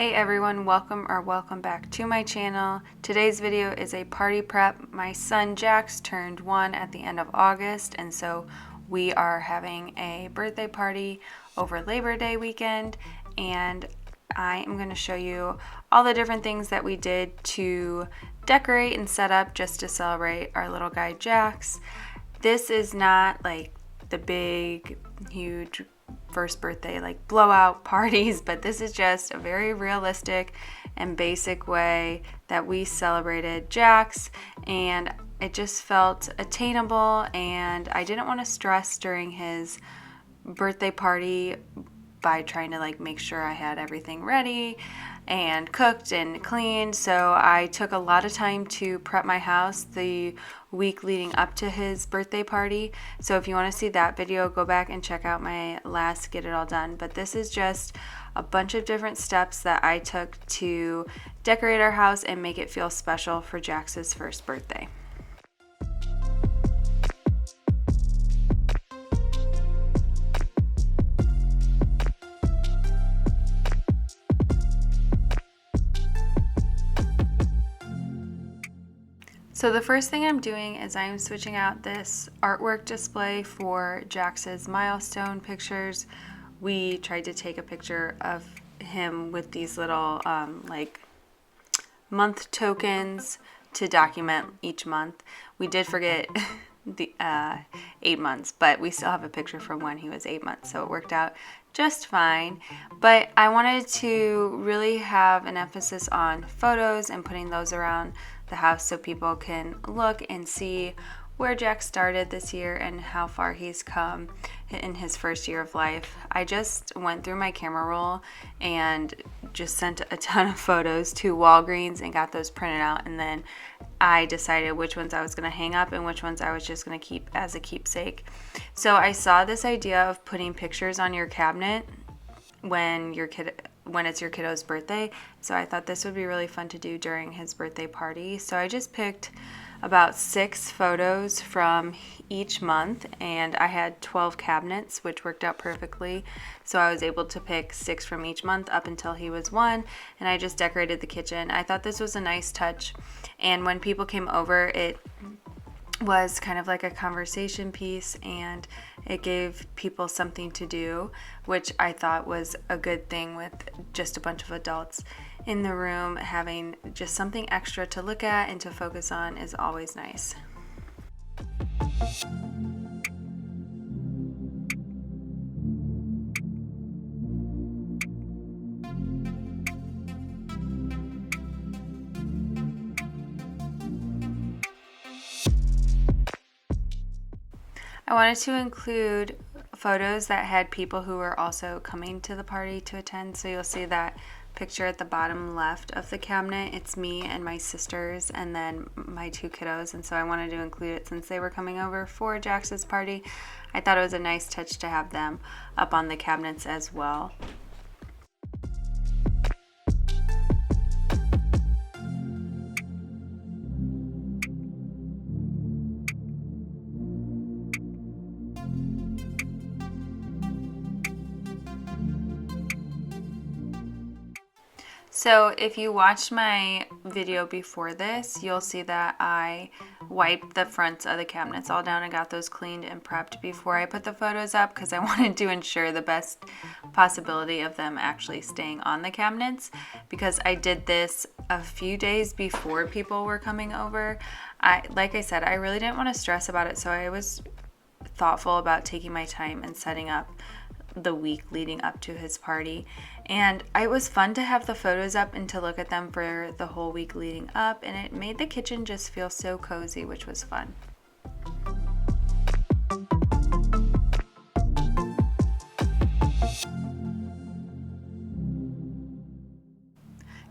Hey everyone, welcome back to my channel. Today's video is a party prep. My son Jax turned 1 at the end of August, and so we are having a birthday party over Labor Day weekend, and I am going to show you all the different things that we did to decorate and set up just to celebrate our little guy Jax. This is not like the big, huge first birthday like blowout parties, but this is just a very realistic and basic way that we celebrated Jax, and it just felt attainable, and I didn't want to stress during his birthday party by trying to like make sure I had everything ready and cooked and cleaned. So I took a lot of time to prep my house the week leading up to his birthday party. So if you want to see that video, go back and check out my last Get It All Done. But this is just a bunch of different steps that I took to decorate our house and make it feel special for Jax's first birthday. So the first thing I'm doing is I'm switching out this artwork display for Jax's milestone pictures. We tried to take a picture of him with these little like month tokens to document each month. We did forget the 8 months, but we still have a picture from when he was 8 months, so it worked out just fine. But I wanted to really have an emphasis on photos and putting those around the house so people can look and see where Jax started this year and how far he's come in his first year of life. I just went through my camera roll and just sent a ton of photos to Walgreens and got those printed out, and then I decided which ones I was going to hang up and which ones I was just going to keep as a keepsake. So I saw this idea of putting pictures on your cabinet when it's your kiddo's birthday, so I thought this would be really fun to do during his birthday party. So I just picked about 6 photos from each month, and I had 12 cabinets, which worked out perfectly. So I was able to pick 6 from each month up until he was 1, and I just decorated the kitchen. I thought this was a nice touch, and when people came over, it was kind of like a conversation piece, and it gave people something to do, which I thought was a good thing with just a bunch of adults in the room. Having just something extra to look at and to focus on is always nice. I wanted to include photos that had people who were also coming to the party to attend. So you'll see that picture at the bottom left of the cabinet. It's me and my sisters and then my 2 kiddos, and so I wanted to include it since they were coming over for Jax's party. I thought it was a nice touch to have them up on the cabinets as well. So if you watched my video before this, you'll see that I wiped the fronts of the cabinets all down and got those cleaned and prepped before I put the photos up, because I wanted to ensure the best possibility of them actually staying on the cabinets, because I did this a few days before people were coming over. Like I said, I really didn't want to stress about it, so I was thoughtful about taking my time and setting up the week leading up to his party, and it was fun to have the photos up and to look at them for the whole week leading up, and it made the kitchen just feel so cozy, which was fun.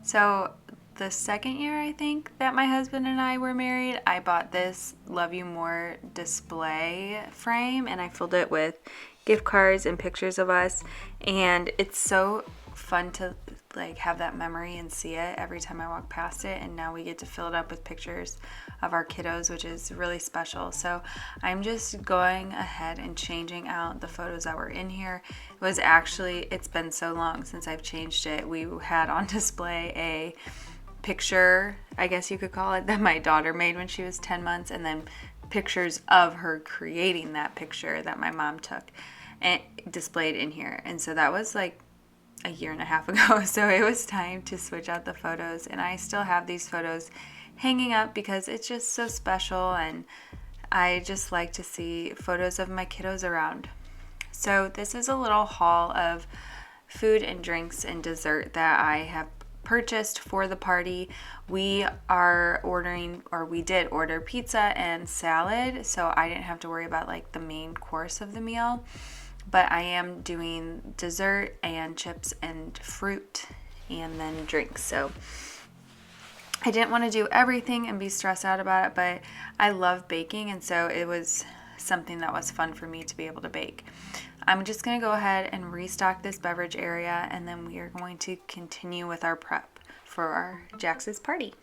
So the second year, I think, that my husband and I were married, I bought this Love You More display frame, and I filled it with gift cards and pictures of us, and it's so fun to like have that memory and see it every time I walk past it, and now we get to fill it up with pictures of our kiddos, which is really special. So I'm just going ahead and changing out the photos that were in here. It was actually, it's been so long since I've changed it. We had on display a picture, I guess you could call it, that my daughter made when she was 10 months, and then pictures of her creating that picture that my mom took and displayed in here. And so that was like a year and a half ago. So it was time to switch out the photos, and I still have these photos hanging up because it's just so special, and I just like to see photos of my kiddos around. So this is a little haul of food and drinks and dessert that I have purchased for the party. We are ordering, or we did order, pizza and salad, so I didn't have to worry about like the main course of the meal. But I am doing dessert and chips and fruit and then drinks. So I didn't want to do everything and be stressed out about it, but I love baking, and so it was something that was fun for me to be able to bake. I'm just going to go ahead and restock this beverage area, and then we are going to continue with our prep for our Jax's party.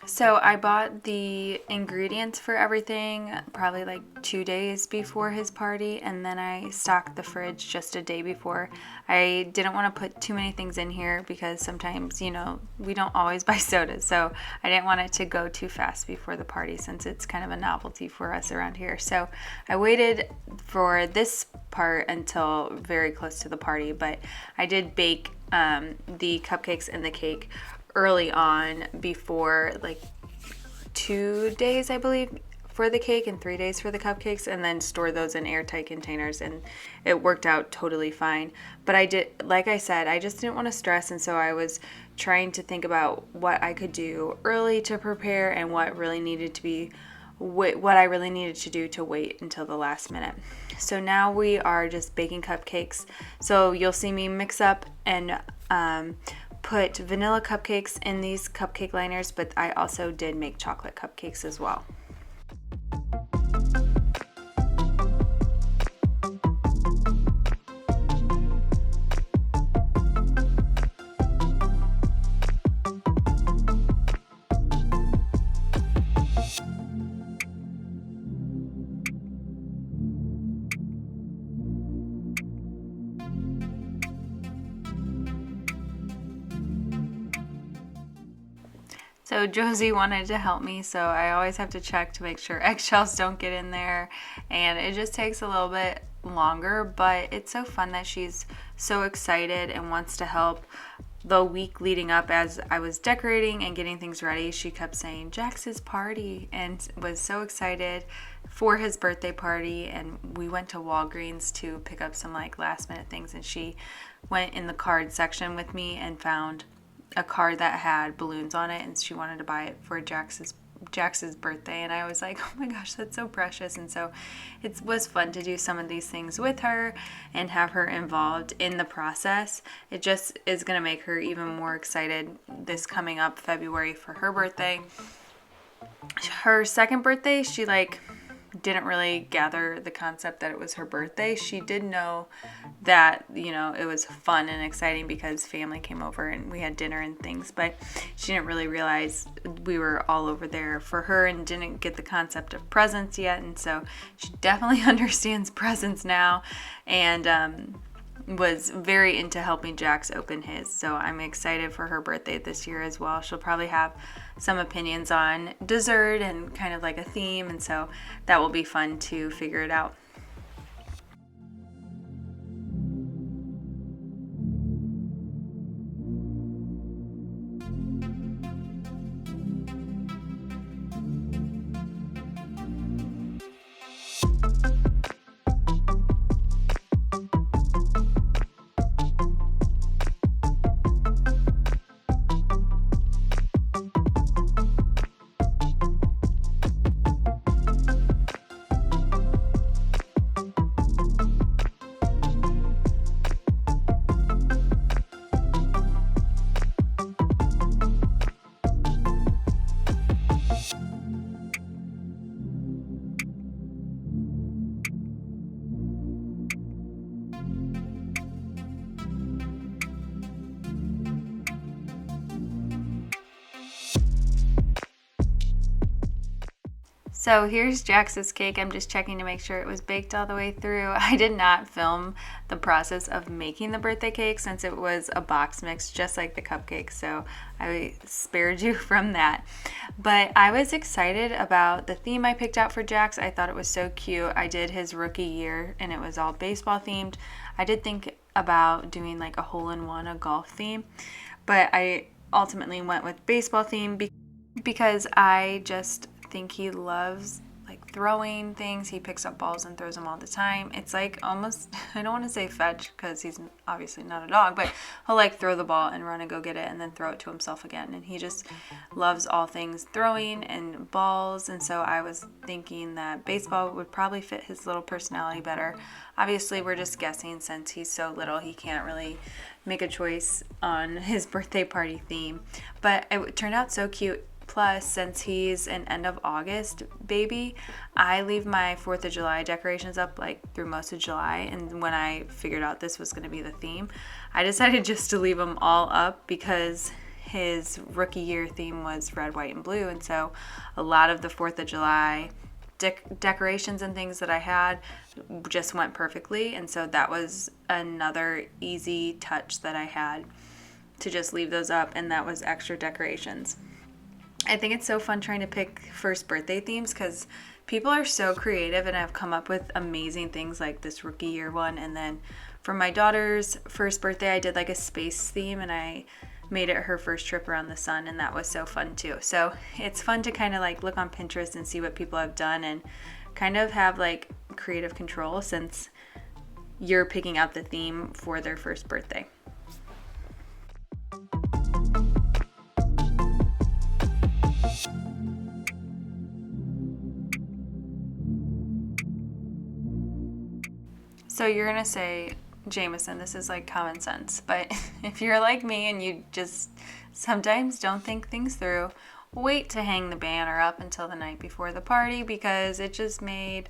So I bought the ingredients for everything probably like 2 days before his party, and then I stocked the fridge just a day before. I didn't want to put too many things in here because sometimes, you know, we don't always buy sodas, so I didn't want it to go too fast before the party since it's kind of a novelty for us around here. So I waited for this part until very close to the party, but I did bake the cupcakes and the cake early on, before like 2 days I believe for the cake and 3 days for the cupcakes, and then store those in airtight containers, and it worked out totally fine. But I did, like I said, I just didn't want to stress, and so I was trying to think about what I could do early to prepare and what really needed to be what I really needed to do to wait until the last minute. So now we are just baking cupcakes. So you'll see me mix up and put vanilla cupcakes in these cupcake liners, but I also did make chocolate cupcakes as well. So Josie wanted to help me, so I always have to check to make sure eggshells don't get in there, and it just takes a little bit longer, but it's so fun that she's so excited and wants to help. The week leading up, as I was decorating and getting things ready, she kept saying Jax's party, and was so excited for his birthday party. And we went to Walgreens to pick up some like last minute things, and she went in the card section with me and found a card that had balloons on it, and she wanted to buy it for Jax's birthday, and I was like, oh my gosh, that's so precious. And so it was fun to do some of these things with her and have her involved in the process. It just is going to make her even more excited this coming up February for her birthday. Her second birthday, she didn't really gather the concept that it was her birthday. She did know that, it was fun and exciting because family came over and we had dinner and things, but she didn't really realize we were all over there for her and didn't get the concept of presents yet. And so she definitely understands presents now, and was very into helping Jax open his. So I'm excited for her birthday this year as well. She'll probably have some opinions on dessert and kind of like a theme, and so that will be fun to figure it out. So here's Jax's cake. I'm just checking to make sure it was baked all the way through. I did not film the process of making the birthday cake since it was a box mix, just like the cupcakes, so I spared you from that. But I was excited about the theme I picked out for Jax. I thought it was so cute. I did his rookie year and it was all baseball themed. I did think about doing like a hole-in-one, a golf theme, but I ultimately went with baseball theme because I just think he loves like throwing things. He picks up balls and throws them all the time. It's like almost, I don't want to say fetch because he's obviously not a dog, but he'll like throw the ball and run and go get it and then throw it to himself again. And he just loves all things throwing and balls. And so I was thinking that baseball would probably fit his little personality better. Obviously, we're just guessing since he's so little, he can't really make a choice on his birthday party theme. But it turned out so cute. Plus, since he's an end of August baby, I leave my 4th of July decorations up like through most of July. And when I figured out this was going to be the theme, I decided just to leave them all up because his rookie year theme was red, white, and blue. And so a lot of the 4th of July decorations and things that I had just went perfectly. And so that was another easy touch that I had to just leave those up, and that was extra decorations. I think it's so fun trying to pick first birthday themes because people are so creative and have come up with amazing things like this rookie year one. And then for my daughter's first birthday, I did like a space theme and I made it her first trip around the sun, and that was so fun too. So it's fun to kind of like look on Pinterest and see what people have done and kind of have like creative control since you're picking out the theme for their first birthday. So you're going to say, Jamison, this is like common sense, but if you're like me and you just sometimes don't think things through, wait to hang the banner up until the night before the party because it just made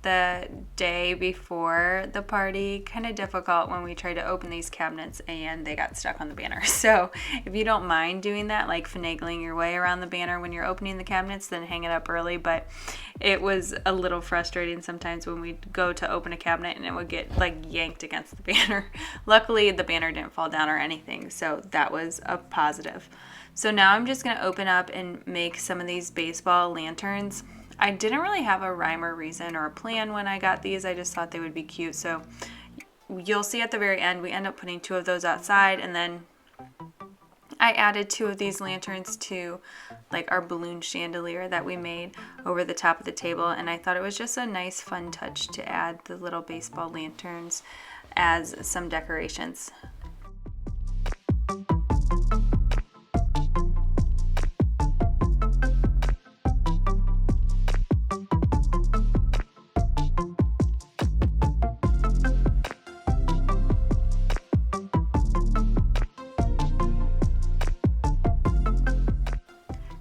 the day before the party kind of difficult when we tried to open these cabinets and they got stuck on the banner. So if you don't mind doing that, like finagling your way around the banner when you're opening the cabinets, then hang it up early. But it was a little frustrating sometimes when we'd go to open a cabinet and it would get like yanked against the banner. Luckily, the banner didn't fall down or anything, so that was a positive. So now I'm just going to open up and make some of these baseball lanterns. I didn't really have a rhyme or reason or a plan when I got these. I just thought they would be cute. So you'll see at the very end, we end up putting 2 of those outside, and then I added 2 of these lanterns to like our balloon chandelier that we made over the top of the table, and I thought it was just a nice fun touch to add the little baseball lanterns as some decorations.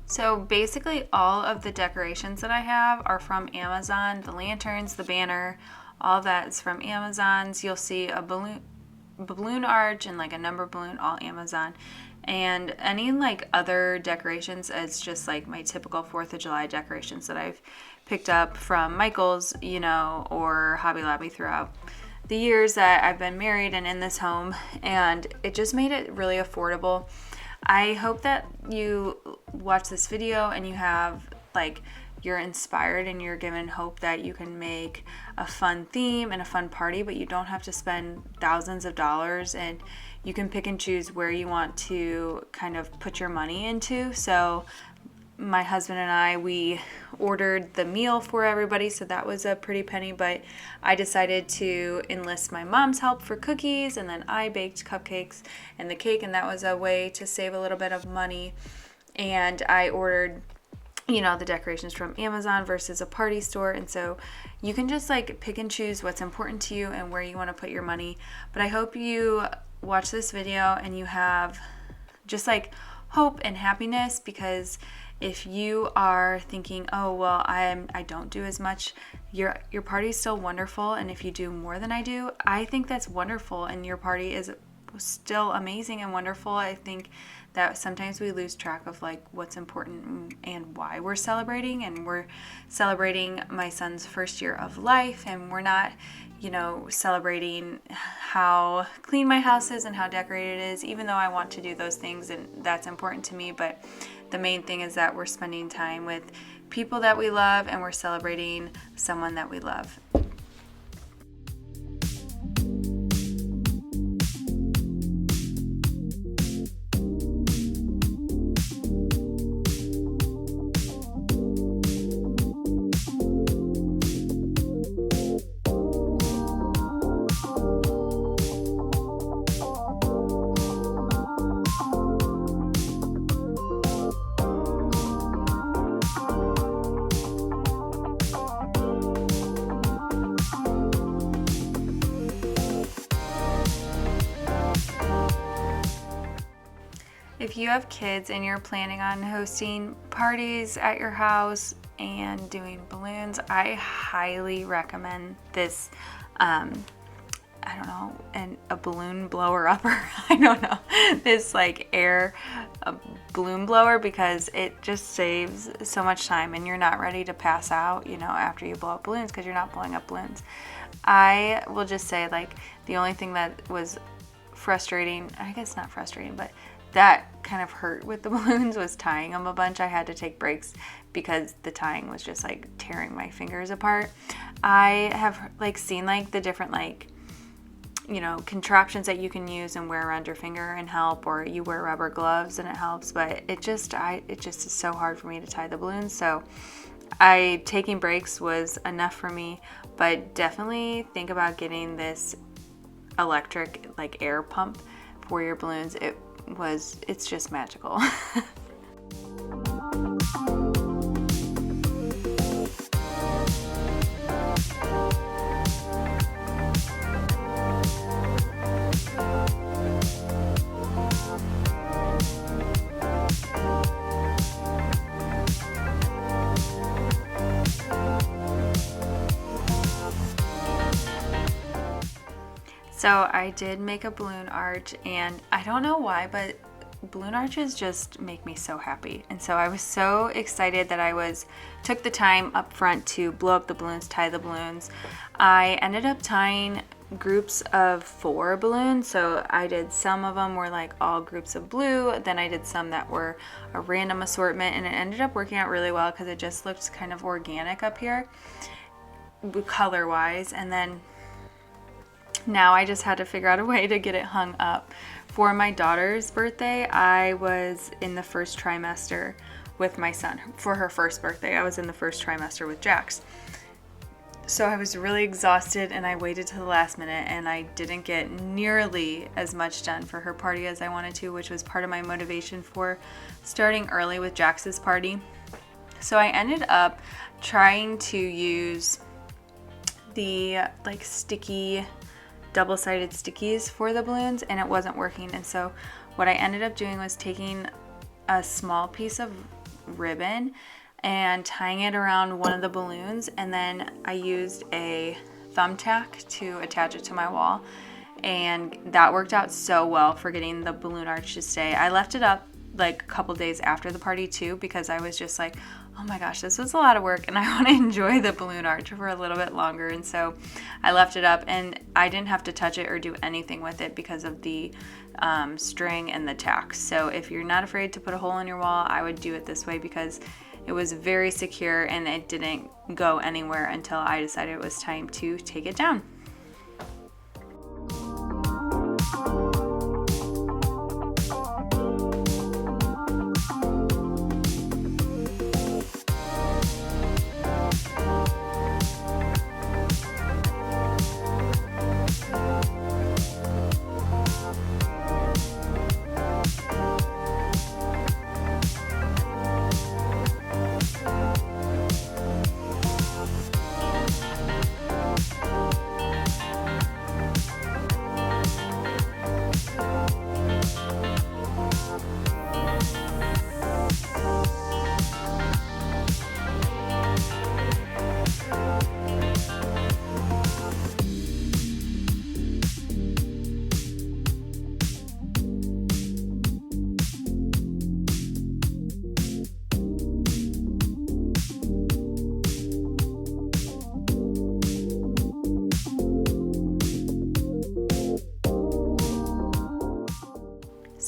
So basically all of the decorations that I have are from Amazon. The lanterns, the banner, all of that is from Amazon's. You'll see a balloon arch and like a number balloon, all Amazon. And any like other decorations is just like my typical 4th of July decorations that I've picked up from Michael's, or Hobby Lobby throughout the years that I've been married and in this home. And it just made it really affordable. I hope that you watch this video and you have you're inspired and you're given hope that you can make a fun theme and a fun party, but you don't have to spend thousands of dollars, and you can pick and choose where you want to kind of put your money into. So my husband and I, we ordered the meal for everybody, so that was a pretty penny, but I decided to enlist my mom's help for cookies, and then I baked cupcakes and the cake, and that was a way to save a little bit of money. And I ordered the decorations from Amazon versus a party store, and so you can just pick and choose what's important to you and where you want to put your money. But I hope you watch this video and you have just hope and happiness, because if you are thinking, oh well, I don't do as much, your party's still wonderful, and if you do more than I do, I think that's wonderful, and your party is still amazing and wonderful. I think that sometimes we lose track of like what's important and why we're celebrating. And we're celebrating my son's first year of life, and we're not, celebrating how clean my house is and how decorated it is, even though I want to do those things and that's important to me. But the main thing is that we're spending time with people that we love, and we're celebrating someone that we love. If you have kids and you're planning on hosting parties at your house and doing balloons, I highly recommend this, a balloon blower upper. I don't know, this like air balloon blower, because it just saves so much time and you're not ready to pass out, after you blow up balloons, because you're not blowing up balloons. I will just say, like, the only thing that was frustrating, I guess not frustrating, but that kind of hurt with the balloons was tying them a bunch. I had to take breaks because the tying was just like tearing my fingers apart. I have seen the different contraptions that you can use and wear around your finger and help, or you wear rubber gloves and it helps, but it just is so hard for me to tie the balloons. So taking breaks was enough for me, but definitely think about getting this electric air pump for your balloons. It's just magical. So I did make a balloon arch, and I don't know why, but balloon arches just make me so happy. And so I was so excited that I took the time up front to blow up the balloons, tie the balloons. I ended up tying groups of 4 balloons. So I did, some of them were all groups of blue, then I did some that were a random assortment, and it ended up working out really well because it just looked kind of organic up here color wise. And then now I just had to figure out a way to get it hung up. For my daughter's birthday, I was in the first trimester with my son. For her first birthday, I was in the first trimester with Jax. So I was really exhausted, and I waited to the last minute, and I didn't get nearly as much done for her party as I wanted to, which was part of my motivation for starting early with Jax's party. So I ended up trying to use the sticky, double-sided stickies for the balloons, and it wasn't working. And so what I ended up doing was taking a small piece of ribbon and tying it around one of the balloons, and then I used a thumbtack to attach it to my wall, and that worked out so well for getting the balloon arch to stay. I left it up a couple days after the party too, because I was just like, oh my gosh, this was a lot of work and I want to enjoy the balloon arch for a little bit longer. And so I left it up, and I didn't have to touch it or do anything with it because of the string and the tack. So if you're not afraid to put a hole in your wall, I would do it this way because it was very secure and it didn't go anywhere until I decided it was time to take it down.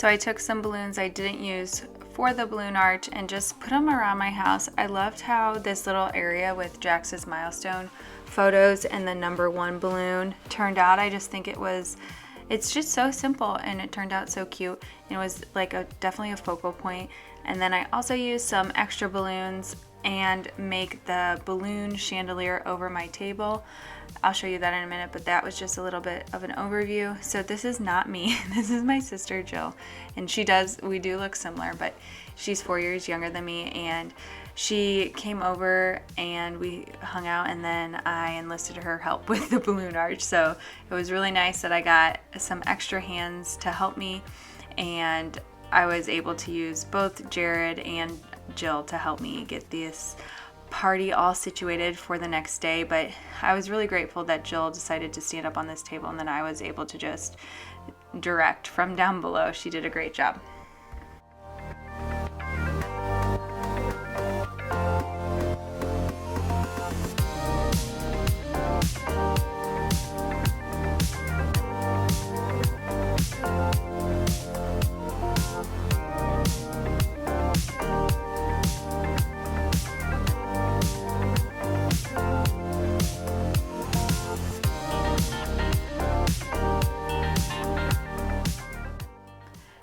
So I took some balloons I didn't use for the balloon arch and just put them around my house. I loved how this little area with Jax's milestone photos and the number 1 balloon turned out. I just think it's just so simple, and it turned out so cute. It was like definitely a focal point. And then I also used some extra balloons and make the balloon chandelier over my table. I'll show you that in a minute, but that was just a little bit of an overview. So this is not me. This is my sister Jill, and we do look similar, but she's 4 years younger than me, and she came over and we hung out, and then I enlisted her help with the balloon arch. So it was really nice that I got some extra hands to help me, and I was able to use both Jared and Jill to help me get this party all situated for the next day. But I was really grateful that Jill decided to stand up on this table, and then I was able to just direct from down below. She did a great job.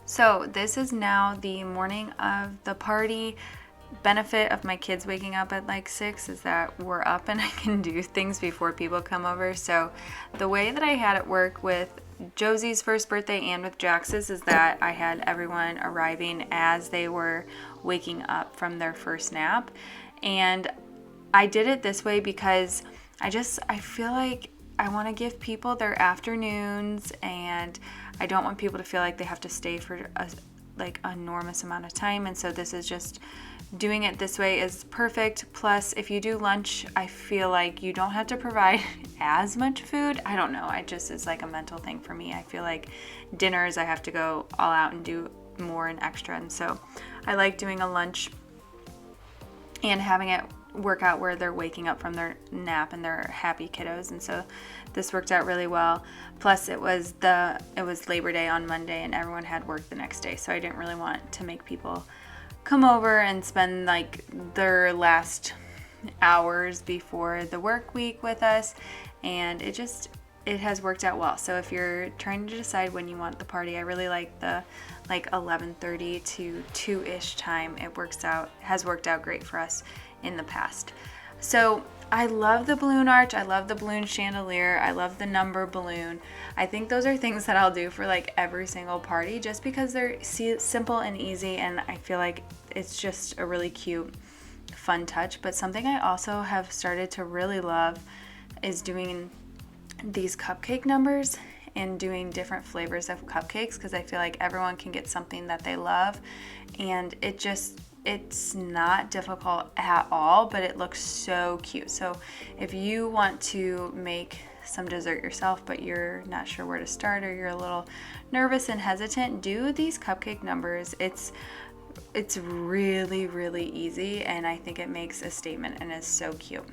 So this is now the morning of the party. Benefit of my kids waking up at like 6 is that we're up and I can do things before people come over. So the way that I had it work with Josie's first birthday and with Jax's is that I had everyone arriving as they were waking up from their first nap. And I did it this way because I feel like I want to give people their afternoons, and I don't want people to feel like they have to stay for an enormous amount of time. And so this is just doing it this way is perfect. Plus, if you do lunch, I feel like you don't have to provide as much food. I don't know. It's like a mental thing for me. I feel like dinners, I have to go all out and do more and extra. And so I like doing a lunch and having it work out where they're waking up from their nap and they're happy kiddos. And so this worked out really well. Plus it was Labor Day on Monday and everyone had work the next day, so I didn't really want to make people come over and spend like their last hours before the work week with us. And it has worked out well. So if you're trying to decide when you want the party, I really like the 11:30 to 2-ish time. Has worked out great for us in the past. So I love the balloon arch. I love the balloon chandelier. I love the number balloon. I think those are things that I'll do for like every single party just because they're simple and easy, and I feel like it's just a really cute, fun touch. But something I also have started to really love is doing these cupcake numbers and doing different flavors of cupcakes, because I feel like everyone can get something that they love, and it's not difficult at all, but it looks so cute. So if you want to make some dessert yourself but you're not sure where to start, or you're a little nervous and hesitant, do these cupcake numbers. It's really, really easy, and I think it makes a statement and is so cute.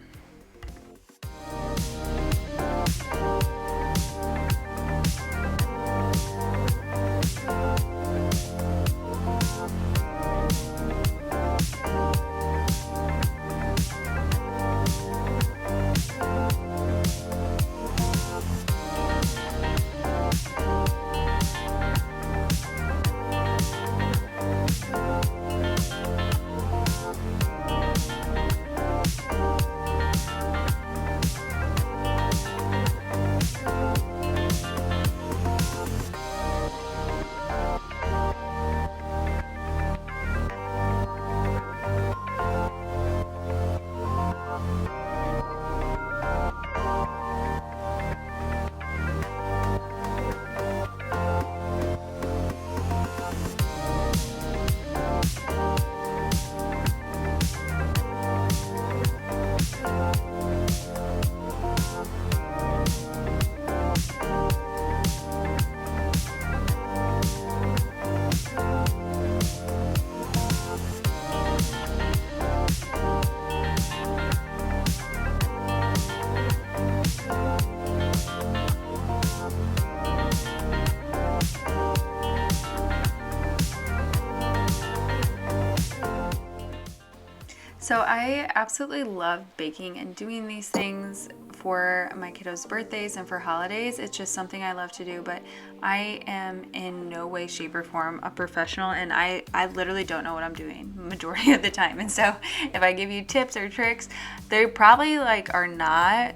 So I absolutely love baking and doing these things for my kiddos' birthdays and for holidays. It's just something I love to do, but I am in no way, shape, or form a professional, and I literally don't know what I'm doing majority of the time. And so if I give you tips or tricks, they probably like are not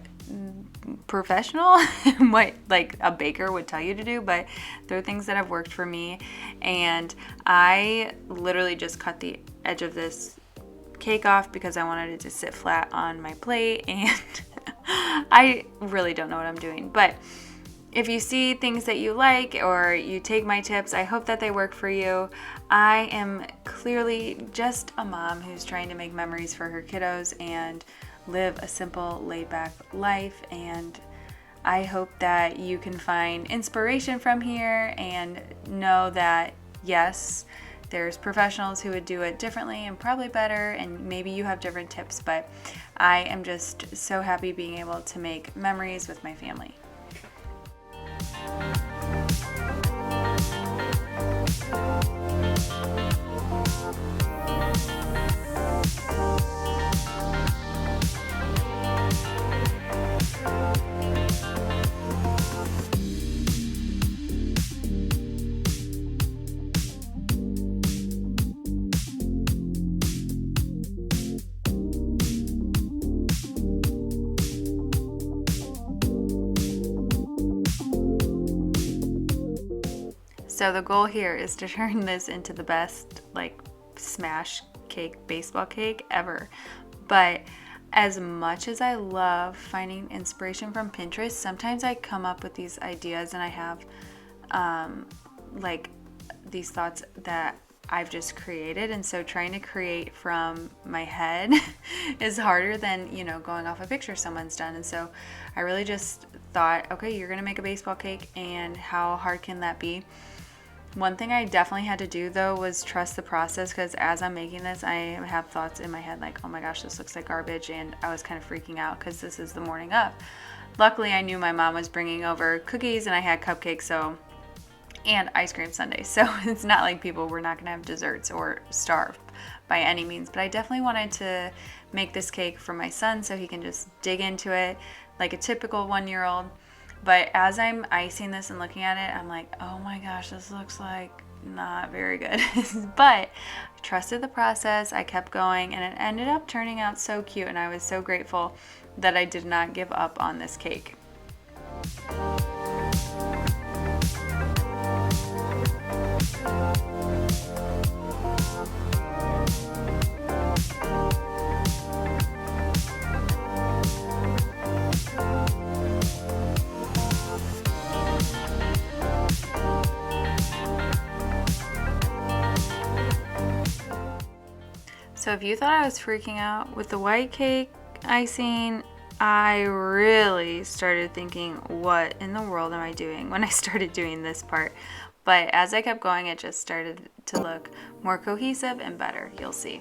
professional what like a baker would tell you to do, but they're things that have worked for me. And I literally just cut the edge of this cake off because I wanted it to sit flat on my plate, and I really don't know what I'm doing. But if you see things that you like or you take my tips, I hope that they work for you. I am clearly just a mom who's trying to make memories for her kiddos and live a simple, laid-back life, and I hope that you can find inspiration from here and know that yes, there's professionals who would do it differently and probably better, and maybe you have different tips, but I am just so happy being able to make memories with my family. So the goal here is to turn this into the best like smash cake, baseball cake ever. But as much as I love finding inspiration from Pinterest, sometimes I come up with these ideas and I have like these thoughts that I've just created, and so trying to create from my head is harder than, you know, going off a picture someone's done. And so I really just thought, okay, you're gonna make a baseball cake, and how hard can that be? One thing I definitely had to do though was trust the process, because as I'm making this, I have thoughts in my head like, oh my gosh, this looks like garbage, and I was kind of freaking out because this is the morning of. Luckily, I knew my mom was bringing over cookies and I had cupcakes, and ice cream sundaes, so it's not like people were not gonna have desserts or starve by any means. But I definitely wanted to make this cake for my son so he can just dig into it like a typical 1-year-old. But as I'm icing this and looking at it, I'm like, oh my gosh, this looks like not very good. But I trusted the process, I kept going, and it ended up turning out so cute, and I was so grateful that I did not give up on this cake. So if you thought I was freaking out with the white cake icing, I really started thinking, what in the world am I doing when I started doing this part? But as I kept going, it just started to look more cohesive and better. You'll see.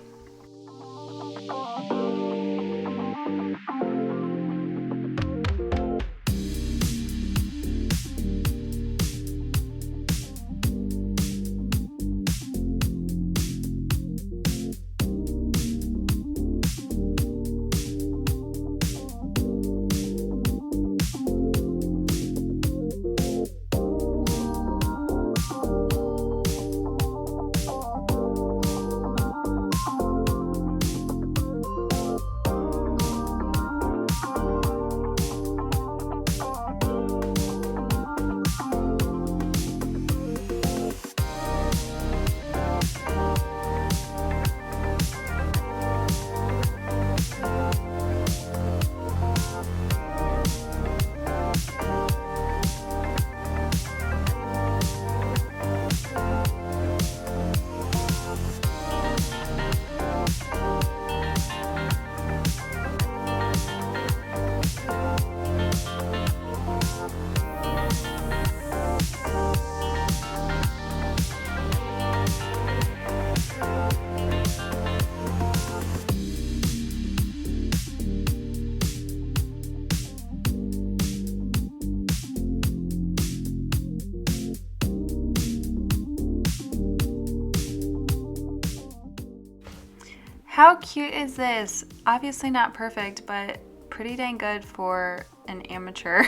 How cute is this? Obviously not perfect, but pretty dang good for an amateur.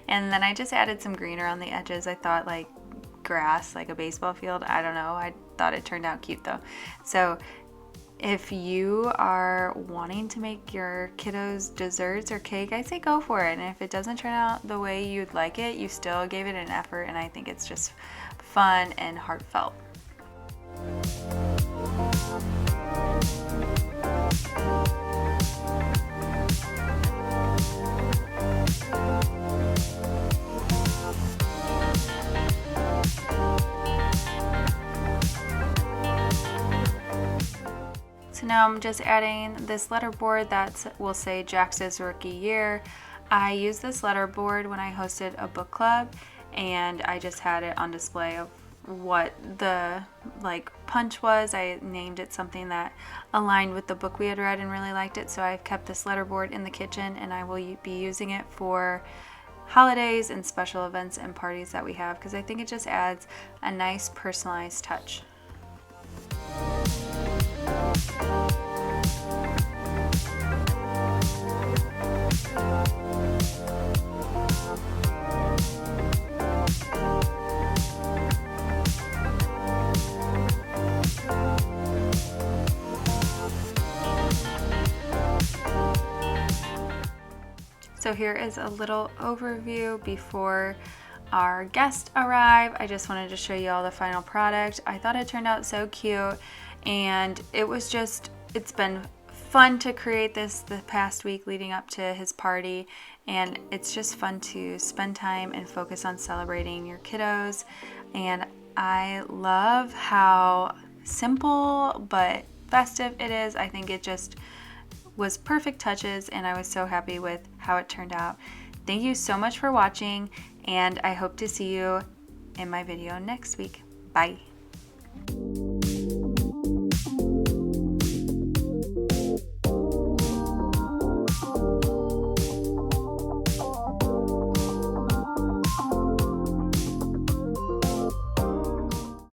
And then I just added some green around the edges. I thought like grass, like a baseball field. I don't know. I thought it turned out cute though. So if you are wanting to make your kiddos desserts or cake, I say go for it. And if it doesn't turn out the way you'd like it, you still gave it an effort, and I think it's just fun and heartfelt. So now I'm just adding this letterboard that will say Jax's rookie year. I used this letterboard when I hosted a book club, and I just had it on display of what the punch was. I named it something that aligned with the book we had read and really liked it. So I've kept this letterboard in the kitchen, and I will be using it for holidays and special events and parties that we have, because I think it just adds a nice personalized touch. So here is a little overview before our guests arrive. I just wanted to show you all the final product. I thought it turned out so cute, and it's been fun to create this the past week leading up to his party, and it's just fun to spend time and focus on celebrating your kiddos. And I love how simple but festive it is. I think it just was perfect touches, and I was so happy with how it turned out. Thank you so much for watching, and I hope to see you in my video next week. Bye.